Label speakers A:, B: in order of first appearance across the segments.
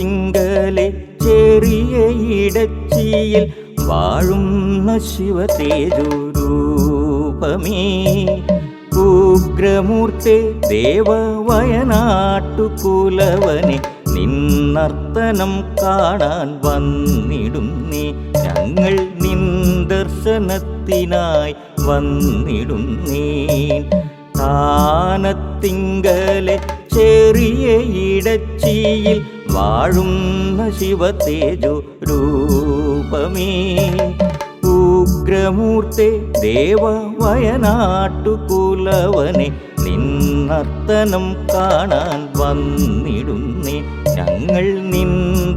A: താനത്തിങ്കലെ ചെറിയ ഇടച്ചിയിൽ വാഴുന്ന ശിവതേജോരൂപമേ ഉഗ്രമൂർത്തേ ദേവവയനാട്ടുകുലവനെ നിന്നർത്തനം കാണാൻ വന്നിടുന്നേ ഞങ്ങൾ നിൻ ദർശനത്തിനായി വന്നിടുന്നേ താനത്തിങ്കലെ ചെറിയ ഇടച്ചിയിൽ വാഴുന്ന ശിവതേജോ രൂപമേ ഉഗ്രമൂർത്തേ ദേവവയനാട്ടുകുലവനെ നിന്നർത്തനം കാണാൻ വന്നിടുന്നേ ഞങ്ങൾ നിൻ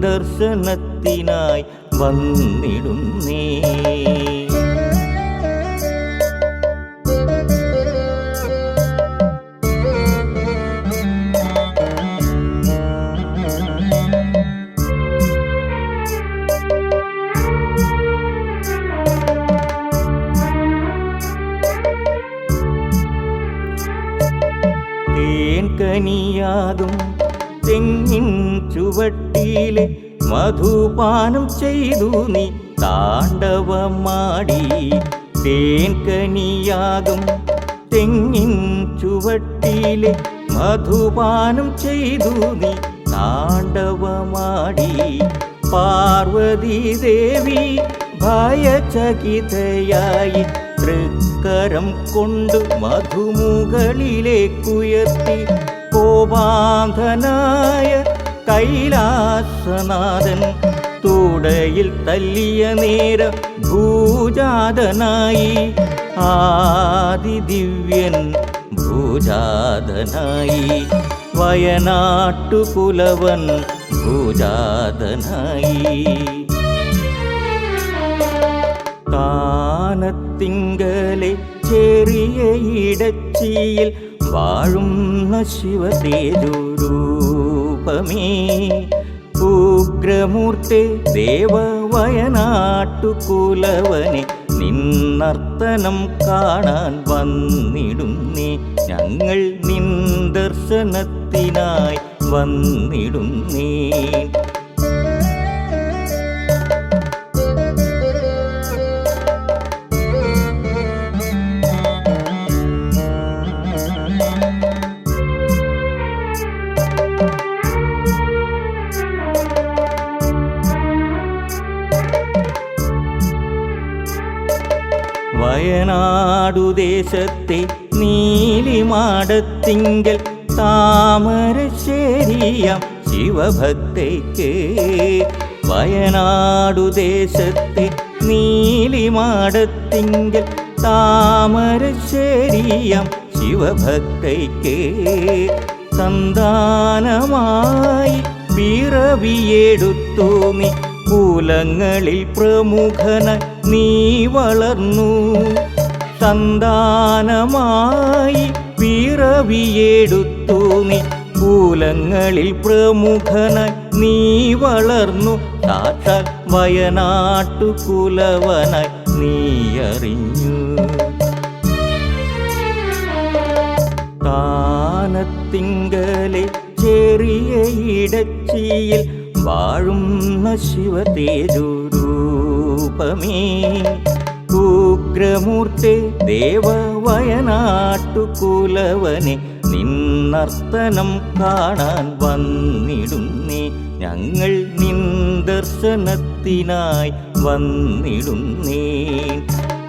A: ദർശനത്തിനായി വന്നിടുന്നേ തേൻകനിയാതും തെങ്ങിൻ ചുവട്ടിലെ മധുപാനം ചെയ്തു നീ താണ്ഡവമാടി തേൻകനിയാകും തെങ്ങിൻ ചുവട്ടിലെ മധുപാനം ചെയ്തു നീ താണ്ഡവമാടി പാർവതി ദേവി ഭയചകിതയായി തൃക്കരം കൊണ്ട് മധുമുകളിലേക്കുയർത്തി കോപാന്ധനായ കൈലാസനാഥൻ തുടയിൽ തല്ലിയ നേരം ഭൂജാതനായി ആദിദിവ്യൻ ഭൂജാതനായി വയനാട്ടുകുലവൻ ഭൂജാതനായി താനത്തിങ്കലെ ചെറിയ ഇടച്ചിയിൽ വാഴുന്ന ശിവതേജോരൂപമേ ഉഗ്രമൂർത്തേ ദേവവയനാട്ടുകുലവനെ നിന്നർത്തനം കാണാൻ വന്നിടുന്നേ ഞങ്ങൾ നിൻ ദർശനത്തിനായി വന്നിടുന്നേ വയനാടുദേശത്തെ നീലിമാടത്തിങ്കൽ താമരശ്ശേരിയാം ശിവഭക്തയ്ക്ക് വയനാടുദേശത്തെ നീലിമാടത്തിങ്കൽ താമരശ്ശേരിയാം ശിവഭക്തയ്ക്ക് സന്താനമായി പിറവിയെടുത്തു നീ കുലങ്ങളിൽ പ്രമുഖന നീ വളർന്നു സന്താനമായി പിറവിയെടുത്തു നീ കുലങ്ങളിൽ പ്രമുഖന നീ വളർന്നു സാക്ഷാൽ വയനാട്ടുകുലവനായി നീ അറിഞ്ഞു താനത്തിങ്കലെ ചെറിയ ഇടച്ചിയിൽ വാഴുന്ന ശിവതേജോരൂപമേ ഉഗ്രമൂർത്തേ ദേവവയനാട്ടുകുലവനെ നിന്നർത്തനം കാണാൻ വന്നിടുന്നേ ഞങ്ങൾ നിൻ ദർശനത്തിനായി വന്നിടുന്നേ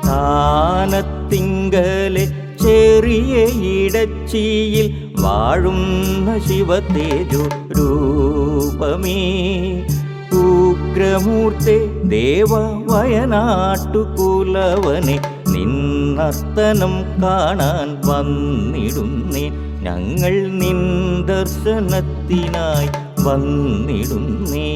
A: താനത്തിങ്കലെ ചെറിയ ഇടച്ചിയിൽ വാഴുന്ന ശിവതേജോ രൂപമേ ഉഗ്രമൂർത്തേ ദേവവയനാട്ടുകുലവനെ നിന്നർത്തനം കാണാൻ വന്നിടുന്നേ ഞങ്ങൾ നിൻ ദർശനത്തിനായി വന്നിടുന്നേ